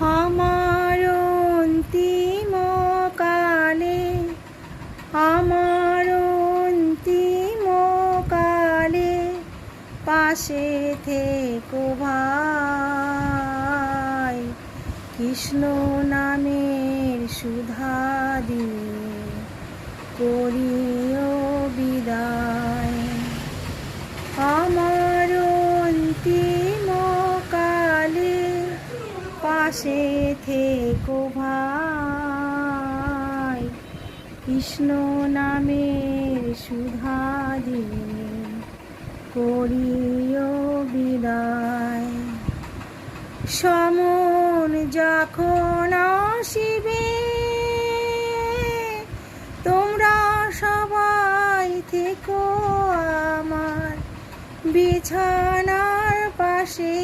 আমার অন্তিম কালে, আমার অন্তিম কালে পাশে থেকো ভাই, কৃষ্ণ নামের সুধা দিয়ে করিও বিদায়। আমার অন্তিম কালে পাশে থেকো ভাই, কৃষ্ণ নামের সুধা দিয়ে করিও বিদায়। সমন যখন আসিবে তোমরা সবাই থেকো আমার বিছানার পাশে।